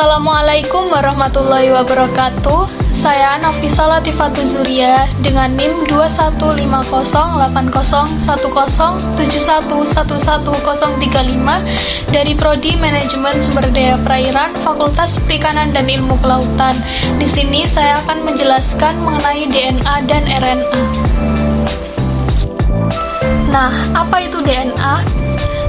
Assalamualaikum warahmatullahi wabarakatuh. Saya Nafisa Latifatu Zuria dengan NIM 21508071111135 dari Prodi Manajemen Sumber Daya Perairan Fakultas Perikanan dan Ilmu Kelautan. Di sini saya akan menjelaskan mengenai DNA dan RNA. Nah, apa itu DNA?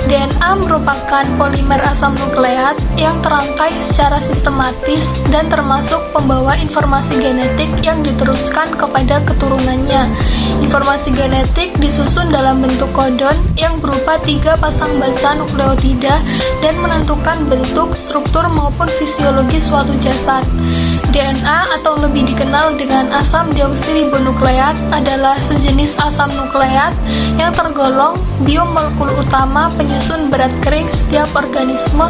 DNA merupakan polimer asam nukleat yang terangkai secara sistematis dan termasuk pembawa informasi genetik yang diteruskan kepada keturunannya. Informasi genetik disusun dalam bentuk kodon yang berupa 3 pasang basa nukleotida dan menentukan bentuk, struktur maupun fisiologi suatu jasad. DNA atau lebih dikenal dengan asam deoksiribonukleat adalah sejenis asam nukleat yang tergolong biomolekul utama penyusun berat kering setiap organisme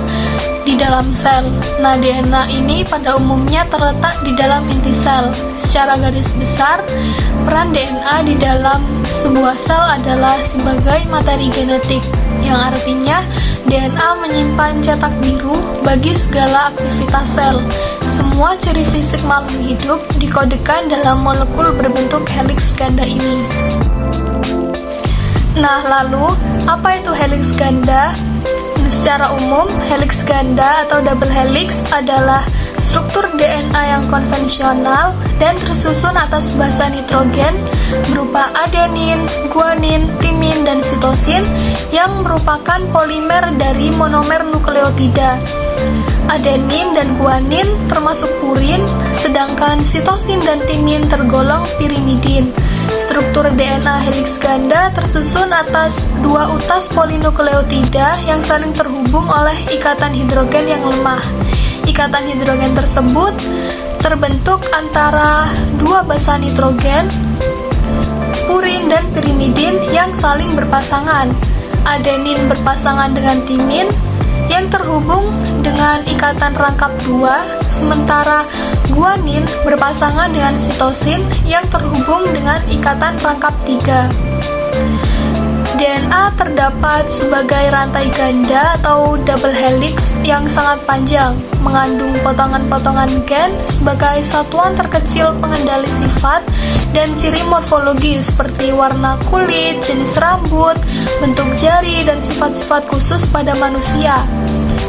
di dalam sel. Nah, DNA ini pada umumnya terletak di dalam inti sel. Secara garis besar, peran DNA di dalam sebuah sel adalah sebagai materi genetik, yang artinya DNA menyimpan cetak biru bagi segala aktivitas sel. Semua ciri fisik makhluk hidup dikodekan dalam molekul berbentuk heliks ganda ini. Nah, lalu apa itu heliks ganda? Secara umum, heliks ganda atau double helix adalah struktur DNA yang konvensional dan tersusun atas basa nitrogen berupa adenin, guanin, timin, dan sitosin yang merupakan polimer dari monomer nukleotida. Adenin dan guanin termasuk purin, sedangkan sitosin dan timin tergolong pirimidin. Struktur DNA heliks ganda tersusun atas 2 utas polinukleotida yang saling terhubung oleh ikatan hidrogen yang lemah. Ikatan hidrogen tersebut terbentuk antara 2 basa nitrogen, purin dan pirimidin yang saling berpasangan. Adenin berpasangan dengan timin yang terhubung dengan ikatan rangkap 2, sementara guanin berpasangan dengan sitosin yang terhubung dengan ikatan rangkap 3. DNA terdapat sebagai rantai ganda atau double helix yang sangat panjang, mengandung potongan-potongan gen sebagai satuan terkecil pengendali sifat dan ciri morfologi seperti warna kulit, jenis rambut, bentuk jari, dan sifat-sifat khusus pada manusia.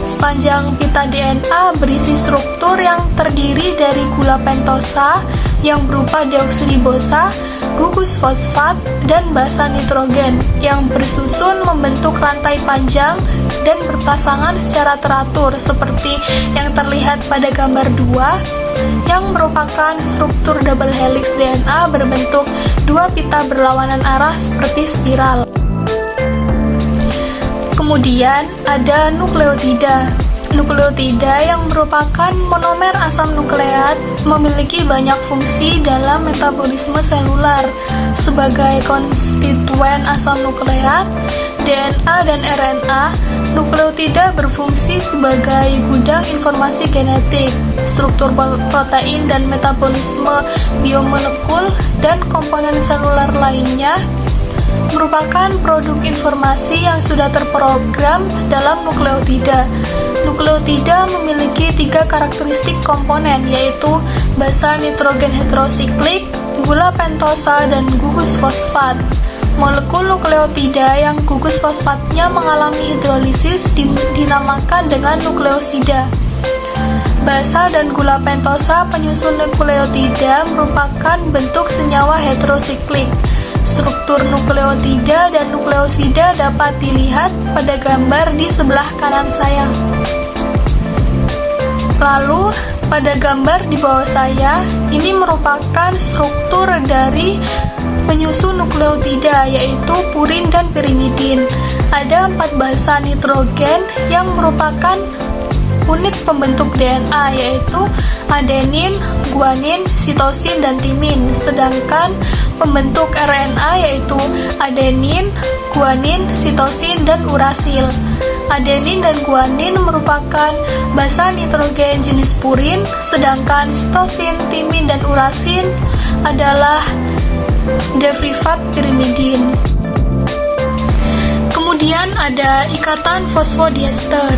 Sepanjang pita DNA berisi struktur yang terdiri dari gula pentosa yang berupa deoksiribosa, gugus fosfat, dan basa nitrogen yang bersusun membentuk rantai panjang dan berpasangan secara teratur seperti yang terlihat pada gambar 2 yang merupakan struktur double helix DNA berbentuk 2 pita berlawanan arah seperti spiral. Kemudian ada nukleotida. Nukleotida yang merupakan monomer asam nukleat memiliki banyak fungsi dalam metabolisme selular. Sebagai konstituen asam nukleat, DNA dan RNA, nukleotida berfungsi sebagai gudang informasi genetik, struktur protein dan metabolisme biomolekul dan komponen selular lainnya merupakan produk informasi yang sudah terprogram dalam nukleotida. Nukleotida memiliki 3 karakteristik komponen, yaitu basa nitrogen heterosiklik, gula pentosa, dan gugus fosfat. Molekul nukleotida yang gugus fosfatnya mengalami hidrolisis dinamakan dengan nukleosida. Basa dan gula pentosa penyusun nukleotida merupakan bentuk senyawa heterosiklik. Struktur nukleotida dan nukleosida dapat dilihat pada gambar di sebelah kanan saya. Lalu, pada gambar di bawah saya, ini merupakan struktur dari penyusun nukleotida, yaitu purin dan pirimidin. Ada 4 basa nitrogen yang merupakan unit pembentuk DNA, yaitu adenin, guanin, sitosin, dan timin. Sedangkan pembentuk RNA yaitu adenin, guanin, sitosin, dan urasil. Adenin dan guanin merupakan basa nitrogen jenis purin, sedangkan sitosin, timin, dan urasil adalah derivat pirimidin. Kemudian ada ikatan fosfodiester.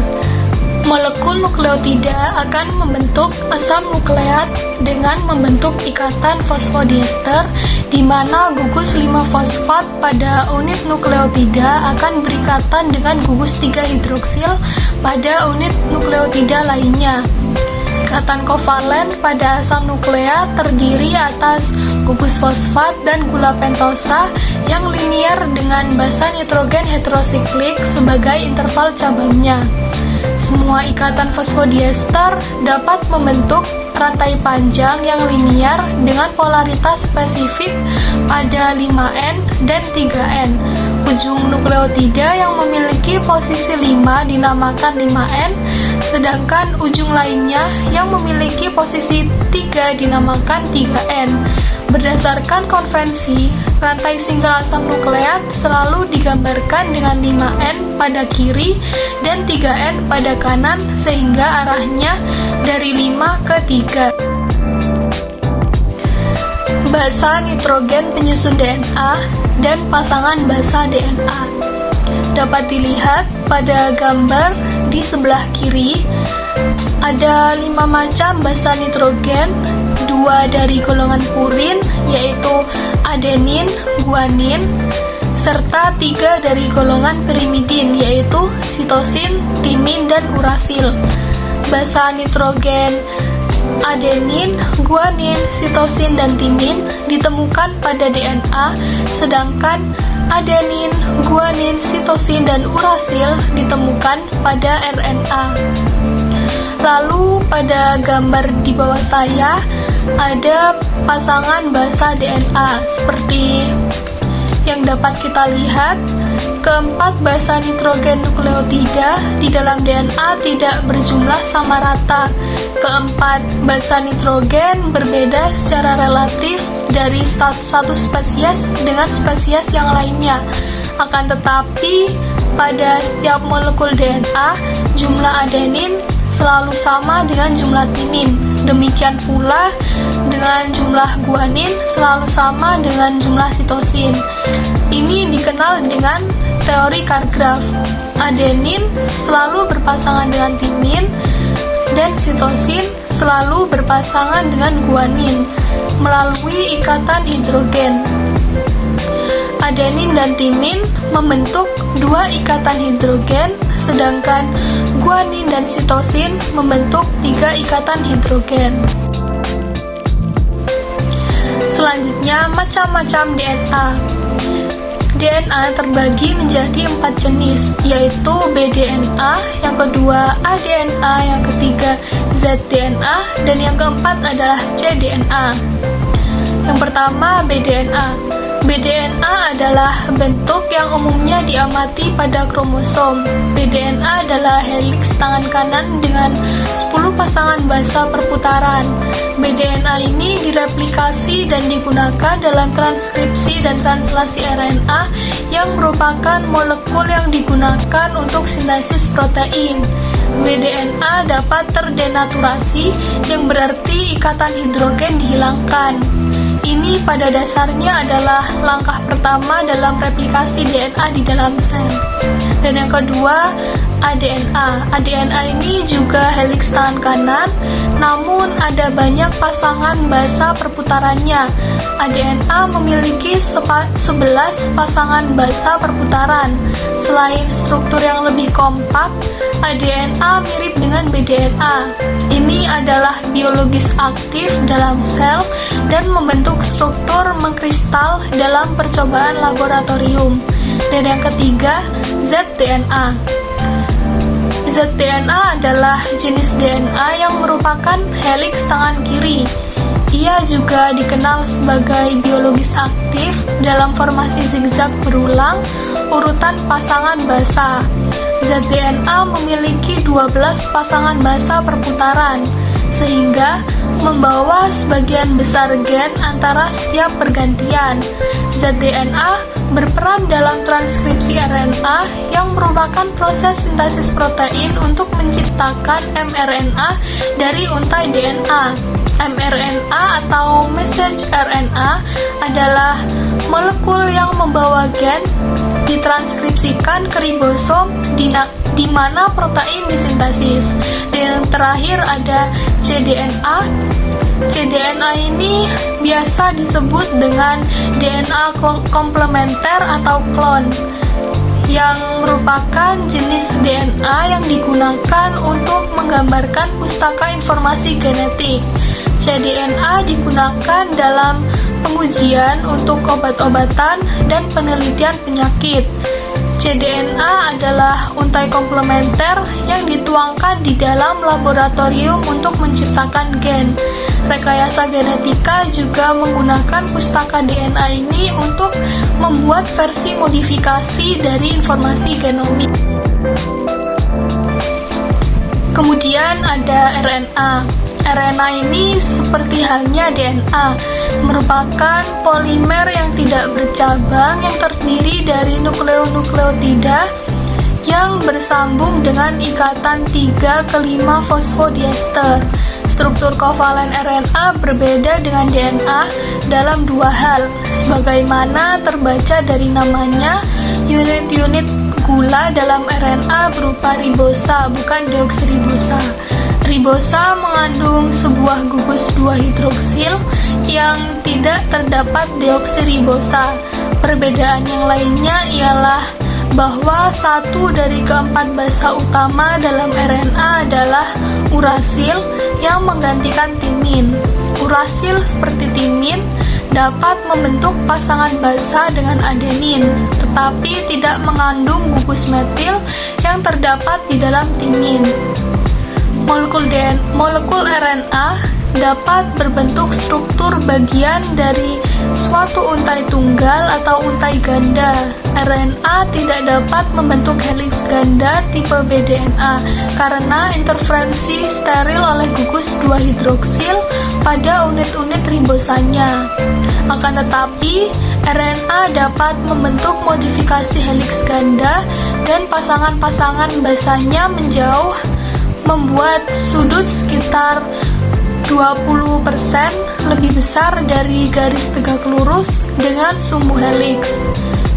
Molekul nukleotida akan membentuk asam nukleat dengan membentuk ikatan fosfodiester, di mana gugus 5-fosfat pada unit nukleotida akan berikatan dengan gugus 3-hidroksil pada unit nukleotida lainnya. Ikatan kovalen pada asam nukleat terdiri atas gugus fosfat dan gula pentosa yang linier dengan basa nitrogen heterosiklik sebagai interval cabangnya. Semua ikatan fosfodiester dapat membentuk rantai panjang yang linier dengan polaritas spesifik pada 5N dan 3N. Ujung nukleotida yang memiliki posisi 5 dinamakan 5N, sedangkan ujung lainnya yang memiliki posisi 3 dinamakan 3N. Berdasarkan konvensi, rantai single asam nukleat selalu digambarkan dengan 5N pada kiri dan 3N pada kanan, sehingga arahnya dari 5 ke 3. Basa nitrogen penyusun DNA dan pasangan basa DNA dapat dilihat pada gambar di sebelah kiri. Ada 5 macam basa nitrogen, 2 dari golongan purin yaitu adenin, guanin, serta 3 dari golongan pirimidin yaitu sitosin, timin, dan urasil. Basa nitrogen adenin, guanin, sitosin, dan timin ditemukan pada DNA, sedangkan adenin, guanin, sitosin, dan urasil ditemukan pada RNA. Lalu pada gambar di bawah saya ada pasangan basa DNA seperti yang dapat kita lihat. Keempat basa nitrogen nukleotida di dalam DNA tidak berjumlah sama rata. Keempat basa nitrogen berbeda secara relatif dari satu spesies dengan spesies yang lainnya. Akan tetapi, pada setiap molekul DNA, jumlah adenin selalu sama dengan jumlah timin. Demikian pula dengan jumlah guanin selalu sama dengan jumlah sitosin. Ini dikenal dengan teori Kargraf. Adenin selalu berpasangan dengan timin dan sitosin selalu berpasangan dengan guanin melalui ikatan hidrogen. Adenin dan timin membentuk 2 ikatan hidrogen, sedangkan guanin dan sitosin membentuk 3 ikatan hidrogen. Selanjutnya, macam-macam DNA. DNA terbagi menjadi 4 jenis, yaitu bDNA, yang kedua aDNA, yang ketiga zDNA, dan yang keempat adalah cDNA. Yang pertama, bDNA. bDNA adalah bentuk yang umumnya diamati pada kromosom. bDNA adalah heliks tangan kanan dengan 10 pasangan basa perputaran. bDNA ini direplikasi dan digunakan dalam transkripsi dan translasi RNA yang merupakan molekul yang digunakan untuk sintesis protein. bDNA dapat terdenaturasi, yang berarti ikatan hidrogen dihilangkan. Ini pada dasarnya adalah langkah pertama dalam replikasi DNA di dalam sel. Dan yang kedua, aDNA. aDNA ini juga heliks tangan kanan, namun ada banyak pasangan basa perputarannya. aDNA memiliki 11 pasangan basa perputaran. Selain struktur yang lebih kompak, aDNA mirip dengan bDNA. Ini adalah biologis aktif dalam sel dan membentuk struktur mengkristal dalam percobaan laboratorium. Dan yang ketiga, zDNA. zDNA adalah jenis DNA yang merupakan heliks tangan kiri. Ia juga dikenal sebagai biologis aktif dalam formasi zigzag berulang urutan pasangan basa. zDNA memiliki 12 pasangan basa perputaran, sehingga membawa sebagian besar gen antara setiap pergantian. zDNA berperan dalam transkripsi RNA yang merupakan proses sintesis protein untuk menciptakan mRNA dari untai DNA. mRNA atau message RNA adalah molekul yang membawa gen ditranskripsikan ke ribosom di mana protein disintesis. Dan yang terakhir ada cDNA. cDNA ini biasa disebut dengan DNA komplementer atau klon, yang merupakan jenis DNA yang digunakan untuk menggambarkan pustaka informasi genetik. cDNA digunakan dalam pengujian untuk obat-obatan dan penelitian penyakit. cDNA adalah untai komplementer yang dituangkan di dalam laboratorium untuk menciptakan gen. Rekayasa genetika juga menggunakan pustaka DNA ini untuk membuat versi modifikasi dari informasi genomik. Kemudian ada RNA. RNA ini seperti halnya DNA, merupakan polimer yang tidak bercabang yang terdiri dari nukleonukleotida yang bersambung dengan ikatan 3 ke 5 fosfodiester. Struktur kovalen RNA berbeda dengan DNA dalam dua hal, sebagaimana terbaca dari namanya. Unit-unit gula dalam RNA berupa ribosa, bukan deoksiribosa. Ribosa mengandung sebuah gugus 2 hidroksil yang tidak terdapat deoksiribosa. Perbedaan yang lainnya ialah bahwa satu dari keempat basa utama dalam RNA adalah urasil yang menggantikan timin. Urasil seperti timin dapat membentuk pasangan basa dengan adenin, tetapi tidak mengandung gugus metil yang terdapat di dalam timin. Molekul RNA dapat berbentuk struktur bagian dari suatu untai tunggal atau untai ganda. RNA tidak dapat membentuk heliks ganda tipe bDNA karena interferensi steril oleh gugus 2 hidroksil pada unit-unit ribosanya. Akan tetapi, RNA dapat membentuk modifikasi heliks ganda dan pasangan-pasangan basanya menjauh, membuat sudut sekitar 20% lebih besar dari garis tegak lurus dengan sumbu heliks.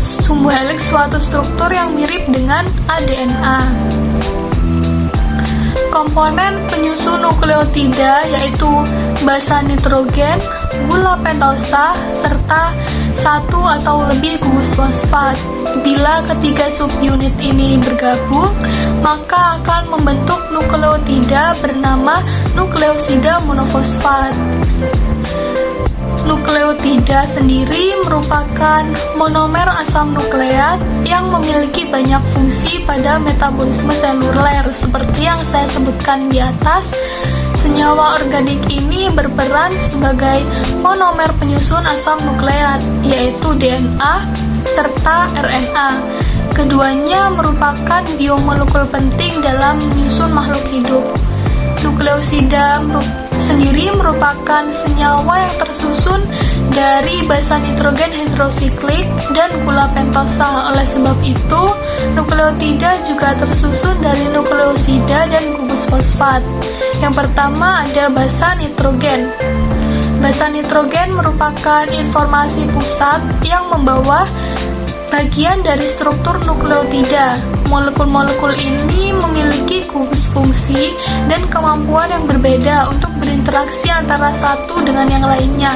Sumbu heliks suatu struktur yang mirip dengan ADNA. Komponen penyusun nukleotida yaitu basa nitrogen, gula pentosa, serta satu atau lebih gugus fosfat. Bila ketiga subunit ini bergabung, maka akan membentuk nukleotida bernama nukleosida monofosfat. Nukleotida sendiri merupakan monomer asam nukleat yang memiliki banyak fungsi pada metabolisme seluler. Seperti yang saya sebutkan di atas, senyawa organik ini berperan sebagai monomer penyusun asam nukleat, yaitu DNA serta RNA. Keduanya merupakan biomolekul penting dalam menyusun makhluk hidup. Nukleosida sendiri merupakan senyawa yang tersusun dari basa nitrogen hidrosiklik dan gula pentosa. Oleh sebab itu, nukleotida juga tersusun dari nukleosida dan gugus fosfat. Yang pertama ada basa nitrogen. Basa nitrogen merupakan informasi pusat yang membawa bagian dari struktur nukleotida. Molekul-molekul ini memiliki gugus fungsi dan kemampuan yang berbeda untuk berinteraksi antara satu dengan yang lainnya.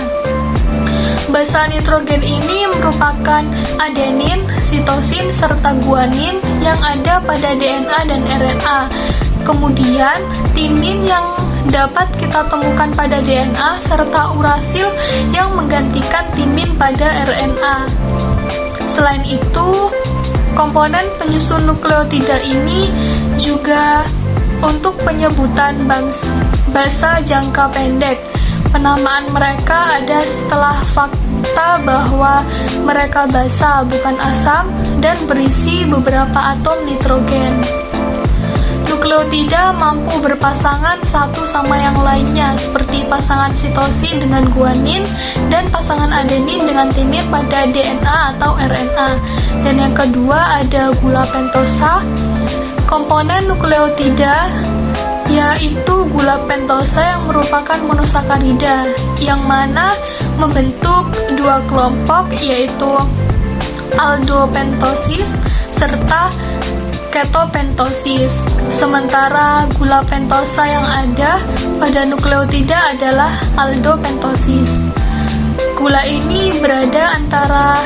Basa nitrogen ini merupakan adenin, sitosin, serta guanin yang ada pada DNA dan RNA. Kemudian, timin yang dapat kita temukan pada DNA, serta urasil yang menggantikan timin pada RNA. Selain itu, komponen penyusun nukleotida ini juga untuk penyebutan basa jangka pendek. Penamaan mereka ada setelah fakta bahwa mereka basa bukan asam dan berisi beberapa atom nitrogen. Nukleotida mampu berpasangan satu sama yang lainnya, seperti pasangan sitosin dengan guanin dan pasangan adenin dengan timin pada DNA atau RNA. Dan yang kedua ada gula pentosa. Komponen nukleotida yaitu gula pentosa yang merupakan monosakarida, yang mana membentuk dua kelompok yaitu aldopentosis serta ketopentosis. Sementara gula pentosa yang ada pada nukleotida adalah aldopentosis. Gula ini berada antara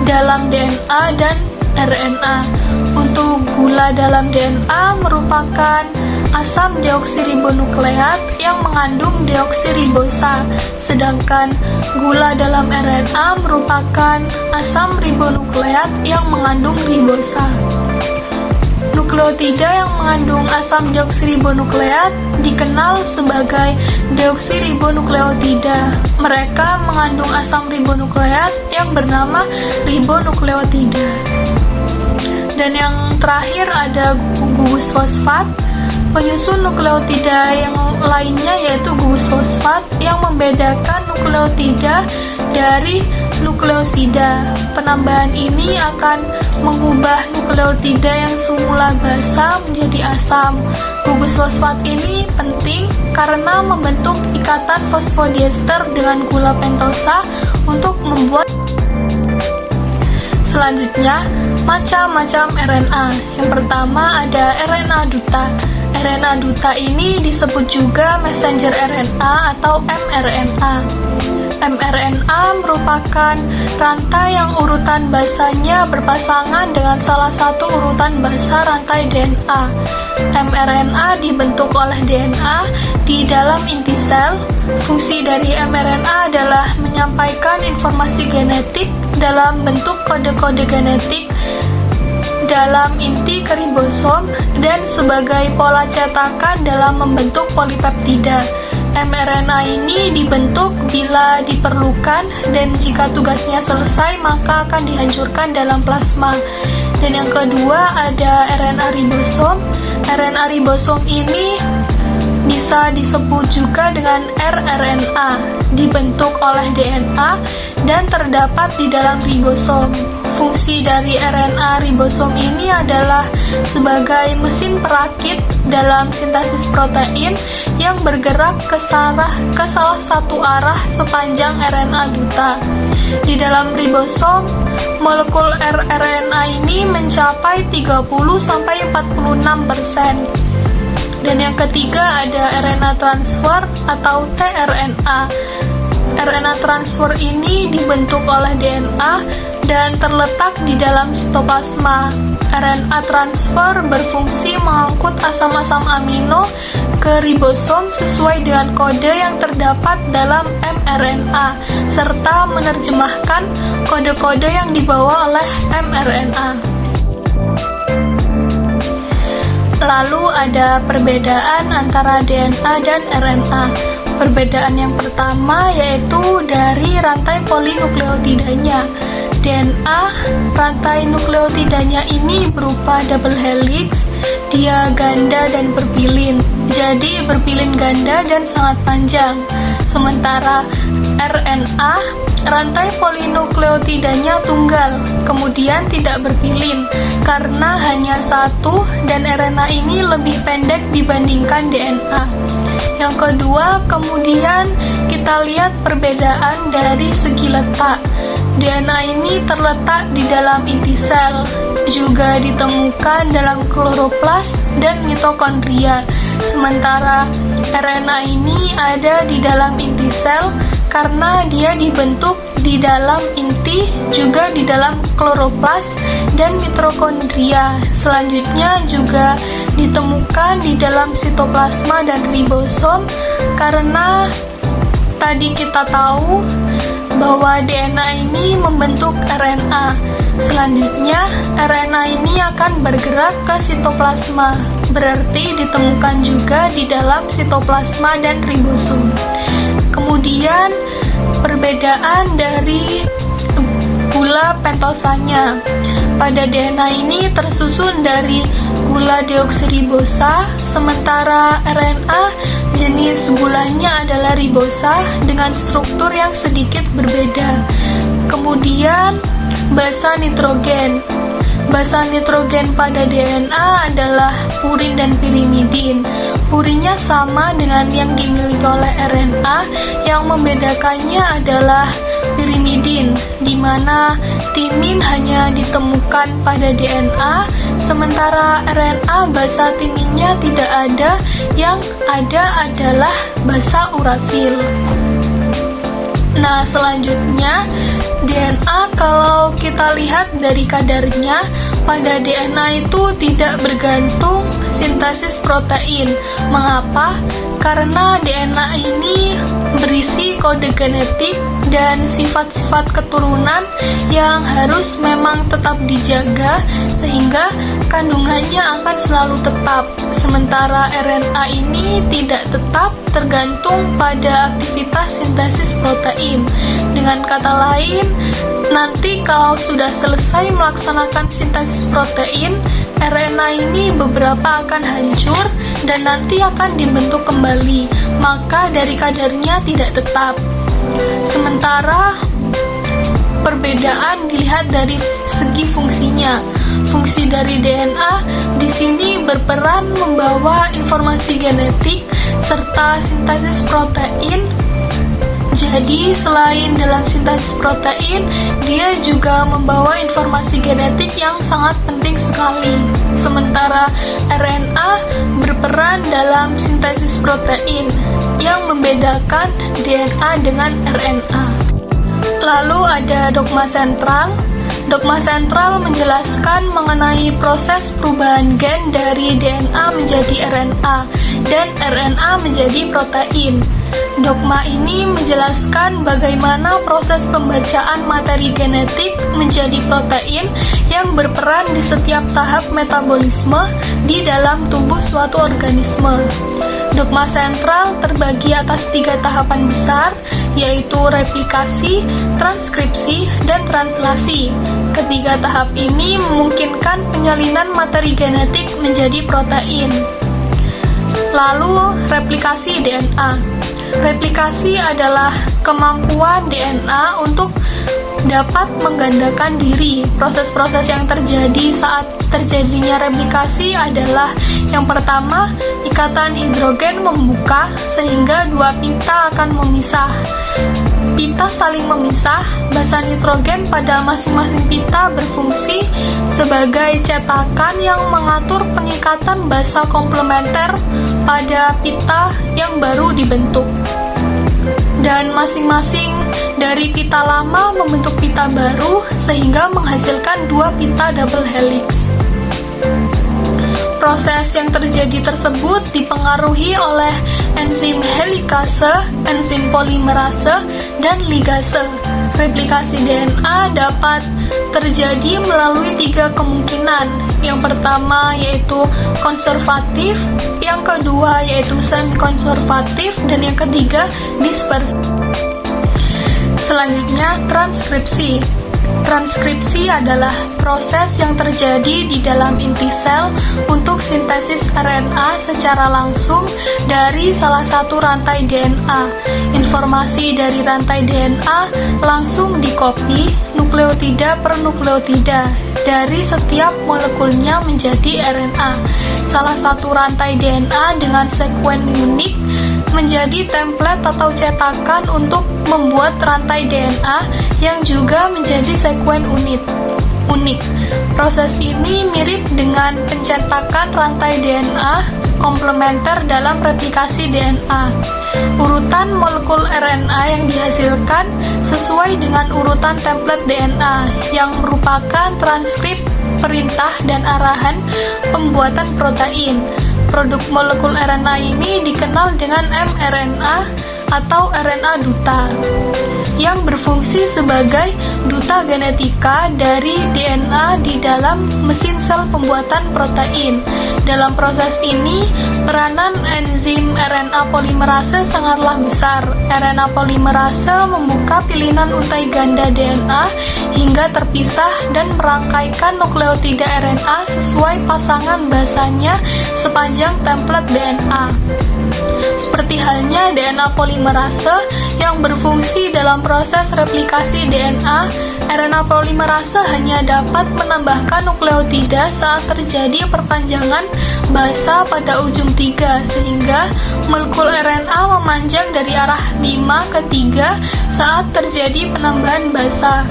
dalam DNA dan RNA. Untuk gula dalam DNA merupakan asam deoksiribonukleat yang mengandung deoksiribosa, sedangkan gula dalam RNA merupakan asam ribonukleat yang mengandung ribosa. Nukleotida yang mengandung asam deoksiribonukleat dikenal sebagai deoksiribonukleotida. Mereka mengandung asam ribonukleat yang bernama ribonukleotida. Dan yang terakhir ada gugus fosfat. Penyusun nukleotida yang lainnya yaitu gugus fosfat yang membedakan nukleotida dari nukleosida. Penambahan ini akan mengubah nukleotida yang semula basa menjadi asam. Gugus fosfat ini penting karena membentuk ikatan fosfodiester dengan gula pentosa untuk membuat. Selanjutnya, macam-macam RNA. Yang pertama ada RNA duta. RNA duta ini disebut juga messenger RNA atau mRNA. mRNA merupakan rantai yang urutan basanya berpasangan dengan salah satu urutan basa rantai DNA. mRNA dibentuk oleh DNA di dalam inti sel. Fungsi dari mRNA adalah menyampaikan informasi genetik dalam bentuk kode-kode genetik dalam inti ke ribosom dan sebagai pola cetakan dalam membentuk polipeptida. mRNA ini dibentuk bila diperlukan dan jika tugasnya selesai maka akan dihancurkan dalam plasma. Dan yang kedua ada RNA ribosom. RNA ribosom ini bisa disebut juga dengan rRNA, dibentuk oleh DNA dan terdapat di dalam ribosom. Fungsi dari RNA ribosom ini adalah sebagai mesin perakit dalam sintesis protein yang bergerak ke salah satu arah sepanjang RNA duta. Di dalam ribosom, molekul rRNA ini mencapai 30-46%. Dan yang ketiga ada RNA transfer atau tRNA. RNA transfer ini dibentuk oleh DNA dan terletak di dalam sitoplasma. RNA transfer berfungsi mengangkut asam-asam amino ke ribosom sesuai dengan kode yang terdapat dalam mRNA, serta menerjemahkan kode-kode yang dibawa oleh mRNA. Lalu ada perbedaan antara DNA dan RNA. Perbedaan yang pertama yaitu dari rantai polinukleotidanya. DNA, rantai nukleotidanya ini berupa double helix, dia ganda dan berpilin. Jadi berpilin ganda dan sangat panjang. Sementara RNA, rantai polinukleotidanya tunggal, kemudian tidak berpilin karena hanya satu dan RNA ini lebih pendek dibandingkan DNA. Yang kedua, kemudian kita lihat perbedaan dari segi letak. DNA ini terletak di dalam inti sel, juga ditemukan dalam kloroplas dan mitokondria. Sementara RNA ini ada di dalam inti sel karena dia dibentuk di dalam inti, juga di dalam kloroplas dan mitokondria. Selanjutnya juga ditemukan di dalam sitoplasma dan ribosom karena tadi kita tahu bahwa DNA ini membentuk RNA. Selanjutnya, RNA ini akan bergerak ke sitoplasma, berarti ditemukan juga di dalam sitoplasma dan ribosom. Kemudian, perbedaan dari gula pentosanya. Pada DNA ini tersusun dari gula deoksiribosa, sementara RNA jenis gulanya adalah ribosa dengan struktur yang sedikit berbeda. Kemudian basa nitrogen. Basa nitrogen pada DNA adalah purin dan pirimidin. Purinnya sama dengan yang dimiliki oleh RNA, yang membedakannya adalah pirimidin, di mana timin hanya ditemukan pada DNA, Sementara RNA basa timinya tidak ada, yang ada adalah basa urasil. Nah, selanjutnya DNA kalau kita lihat dari kadarnya, pada DNA itu tidak bergantung sintesis protein. Mengapa? Karena DNA ini berisi kode genetik dan sifat-sifat keturunan yang harus memang tetap dijaga sehingga kandungannya akan selalu tetap. Sementara RNA ini tidak tetap, tergantung pada aktivitas sintesis protein. Dengan kata lain, nanti kalau sudah selesai melaksanakan sintesis protein, RNA ini beberapa akan hancur dan nanti akan dibentuk kembali, maka dari kadarnya tidak tetap. Sementara perbedaan dilihat dari segi fungsinya. Fungsi dari DNA di sini berperan membawa informasi genetik serta sintesis protein. Jadi, selain dalam sintesis protein, dia juga membawa informasi genetik yang sangat penting sekali. Sementara RNA berperan dalam sintesis protein, yang membedakan DNA dengan RNA. Lalu ada dogma sentral. Dogma sentral menjelaskan mengenai proses perubahan gen dari DNA menjadi RNA dan RNA menjadi protein. Dogma ini menjelaskan bagaimana proses pembacaan materi genetik menjadi protein yang berperan di setiap tahap metabolisme di dalam tubuh suatu organisme. Dogma sentral terbagi atas 3 tahapan besar, yaitu replikasi, transkripsi, dan translasi. Ketiga tahap ini memungkinkan penyalinan materi genetik menjadi protein. Lalu, replikasi DNA. Replikasi adalah kemampuan DNA untuk dapat menggandakan diri. Proses-proses yang terjadi saat terjadinya replikasi adalah yang pertama, ikatan hidrogen membuka sehingga 2 pita akan memisah. Pita saling memisah, basa nitrogen pada masing-masing pita berfungsi sebagai cetakan yang mengatur pengikatan basa komplementer pada pita yang baru dibentuk. Dan masing-masing dari pita lama membentuk pita baru sehingga menghasilkan 2 pita double helix. Proses yang terjadi tersebut dipengaruhi oleh enzim helikase, enzim polimerase, dan ligase. Replikasi DNA dapat terjadi melalui 3 kemungkinan. Yang pertama yaitu konservatif, yang kedua yaitu semi-konservatif, dan yang ketiga dispersif. Selanjutnya, transkripsi. Transkripsi adalah proses yang terjadi di dalam inti sel untuk sintesis RNA secara langsung dari salah satu rantai DNA. Informasi dari rantai DNA langsung dikopi nukleotida per nukleotida dari setiap molekulnya menjadi RNA. Salah satu rantai DNA dengan sekuen unik menjadi template atau cetakan untuk membuat rantai DNA yang juga menjadi sekuen unik. Proses ini mirip dengan pencetakan rantai DNA komplementer dalam replikasi DNA. Urutan molekul RNA yang dihasilkan sesuai dengan urutan template DNA yang merupakan transkrip perintah dan arahan pembuatan protein. Produk molekul RNA ini dikenal dengan mRNA atau RNA duta, yang berfungsi sebagai duta genetika dari DNA di dalam mesin sel pembuatan protein. Dalam proses ini, peranan enzim RNA polimerase sangatlah besar. RNA polimerase membuka pilihan untai ganda DNA hingga terpisah dan merangkaikan nukleotida RNA sesuai pasangan basanya sepanjang template DNA. Seperti halnya DNA polimerase yang berfungsi dalam proses replikasi DNA, RNA polimerase hanya dapat menambahkan nukleotida saat terjadi perpanjangan basa pada ujung 3, sehingga molekul RNA memanjang dari arah 5 ke 3 saat terjadi penambahan basa.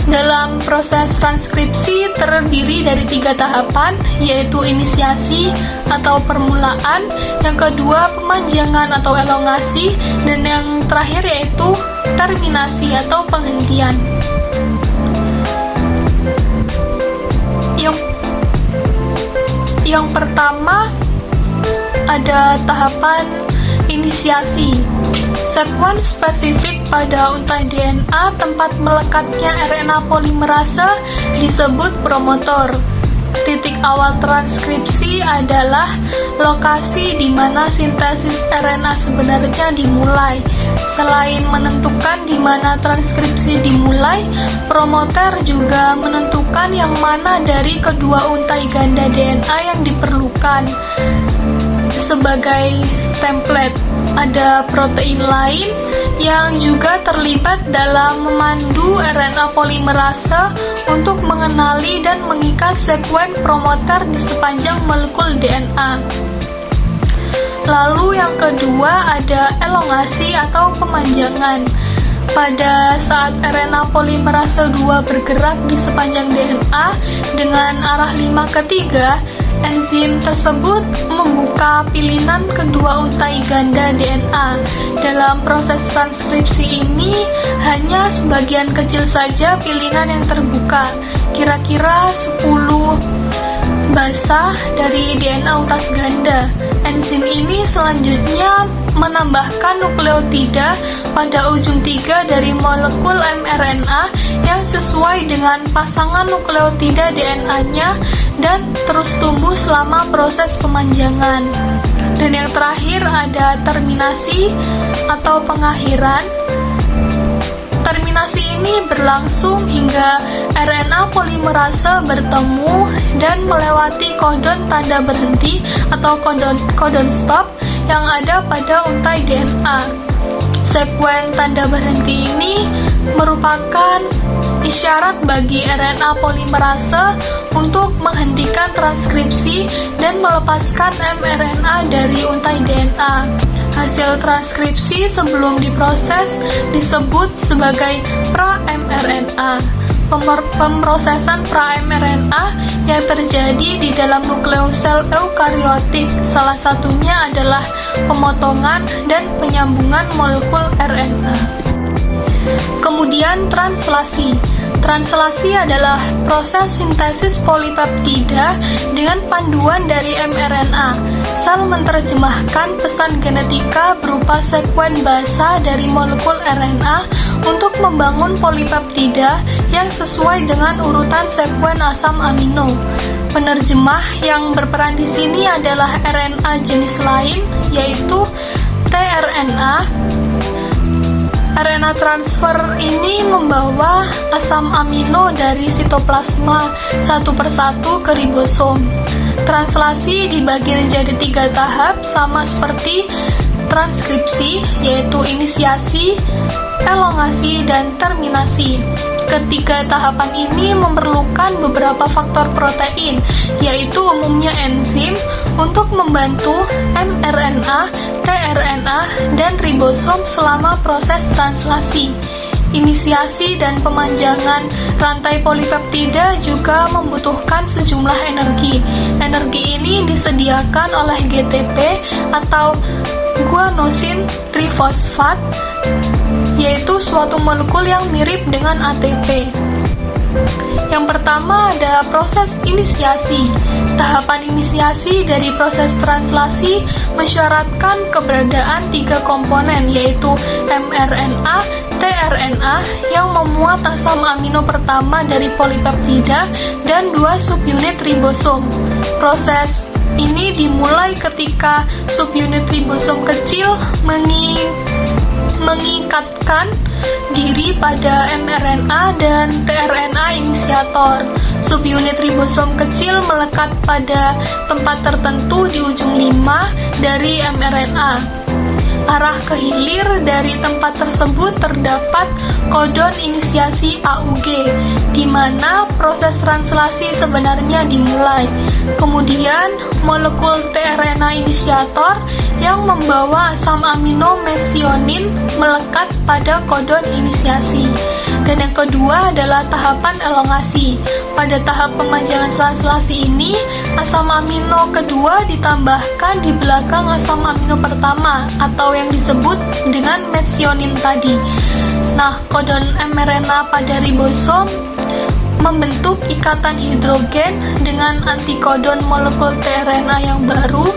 Dalam proses transkripsi terdiri dari 3 tahapan, yaitu inisiasi atau permulaan, yang kedua pemanjangan atau elongasi, dan yang terakhir yaitu terminasi atau penghentian. Yang pertama ada tahapan inisiasi. Sekuens spesifik pada untai DNA tempat melekatnya RNA polimerase disebut promotor. Titik awal transkripsi adalah lokasi di mana sintesis RNA sebenarnya dimulai. Selain menentukan di mana transkripsi dimulai, promoter juga menentukan yang mana dari kedua untai ganda DNA yang diperlukan. Sebagai template, ada protein lain yang juga terlibat dalam memandu RNA polimerase untuk mengenali dan mengikat sekuen promoter di sepanjang molekul DNA. Lalu yang kedua ada elongasi atau pemanjangan. Pada saat RNA polimerase 2 bergerak di sepanjang DNA dengan arah 5 ke 3, enzim tersebut membuka pilihan kedua untai ganda DNA. Dalam proses transkripsi ini, hanya sebagian kecil saja pilihan yang terbuka, kira-kira 10 basa dari DNA utas ganda. Enzim ini selanjutnya menambahkan nukleotida pada ujung 3 dari molekul mRNA yang sesuai dengan pasangan nukleotida DNA-nya dan terus tumbuh selama proses pemanjangan. Dan yang terakhir ada terminasi atau pengakhiran. Terminasi ini berlangsung hingga RNA polimerase bertemu dan melewati kodon tanda berhenti atau kodon stop yang ada pada untai DNA. Sekuen tanda berhenti ini merupakan isyarat bagi RNA polimerase untuk menghentikan transkripsi dan melepaskan mRNA dari untai DNA. Hasil transkripsi sebelum diproses disebut sebagai pra-mRNA. Pemrosesan pra-mRNA yang terjadi di dalam nukleosel eukariotik, salah satunya adalah pemotongan dan penyambungan molekul RNA. Kemudian translasi. Translasi adalah proses sintesis polipeptida dengan panduan dari mRNA. Sel menerjemahkan pesan genetika berupa sekuen basa dari molekul RNA untuk membangun polipeptida yang sesuai dengan urutan sekuen asam amino. Penerjemah yang berperan di sini adalah RNA jenis lain, yaitu tRNA. RNA transfer ini membawa asam amino dari sitoplasma satu persatu ke ribosom. Translasi dibagi menjadi 3 tahap sama seperti transkripsi, yaitu inisiasi, elongasi, dan terminasi. Ketiga tahapan ini memerlukan beberapa faktor protein, yaitu umumnya enzim, untuk membantu mRNA, tRNA, dan ribosom selama proses translasi. Inisiasi dan pemanjangan rantai polipeptida juga membutuhkan sejumlah energi. Energi ini disediakan oleh GTP atau guanosin trifosfat, yaitu suatu molekul yang mirip dengan ATP. Yang pertama ada proses inisiasi. Tahapan inisiasi dari proses translasi mensyaratkan keberadaan 3 komponen, yaitu mRNA, tRNA yang memuat asam amino pertama dari polipeptida dan 2 subunit ribosom. Proses ini dimulai ketika subunit ribosom kecil mengikatkan diri pada mRNA dan tRNA inisiator. Subunit ribosom kecil melekat pada tempat tertentu di ujung 5 dari mRNA. Arah ke hilir dari tempat tersebut terdapat kodon inisiasi AUG, di mana proses translasi sebenarnya dimulai. Kemudian, molekul tRNA inisiator yang membawa asam amino mesionin melekat pada kodon inisiasi. Dan yang kedua adalah tahapan elongasi. Pada tahap pemanjangan translasi ini, asam amino kedua ditambahkan di belakang asam amino pertama atau yang disebut dengan metionin tadi. Nah, kodon mRNA pada ribosom membentuk ikatan hidrogen dengan antikodon molekul tRNA yang baru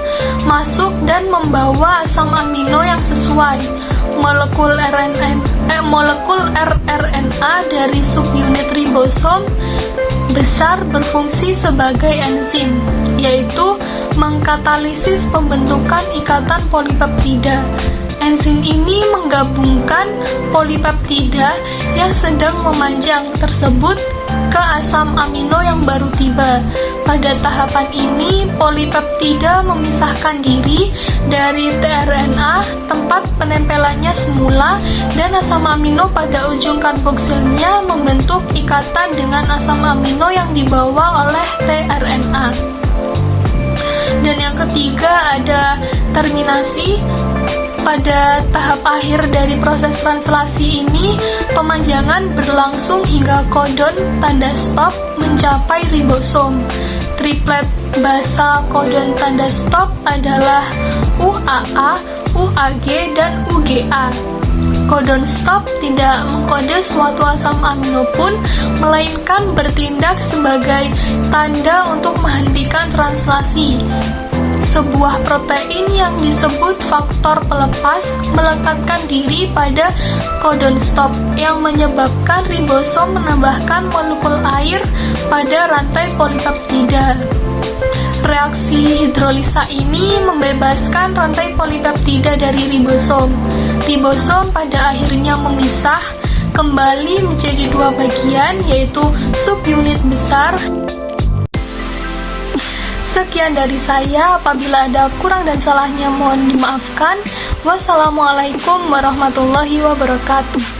masuk dan membawa asam amino yang sesuai. Molekul rRNA dari subunit ribosom besar berfungsi sebagai enzim, yaitu mengkatalisis pembentukan ikatan polipeptida. Enzim ini menggabungkan polipeptida yang sedang memanjang tersebut ke asam amino yang baru tiba. Pada tahapan ini, polipeptida memisahkan diri dari tRNA tempat penempelannya semula dan asam amino pada ujung karboksilnya membentuk ikatan dengan asam amino yang dibawa oleh tRNA. Dan yang ketiga ada terminasi. Pada tahap akhir dari proses translasi ini, pemanjangan berlangsung hingga kodon tanda stop mencapai ribosom. Triplet basal kodon tanda stop adalah UAA, UAG, dan UGA. Kodon stop tidak mengkode suatu asam amino pun, melainkan bertindak sebagai tanda untuk menghentikan translasi. Sebuah protein yang disebut faktor pelepas melekatkan diri pada kodon stop yang menyebabkan ribosom menambahkan molekul air pada rantai polipeptida. Reaksi hidrolisa ini membebaskan rantai polipeptida dari ribosom. Ribosom pada akhirnya memisah kembali menjadi dua bagian, yaitu subunit besar. Sekian dari saya, apabila ada kurang dan salahnya mohon dimaafkan. Wassalamualaikum warahmatullahi wabarakatuh.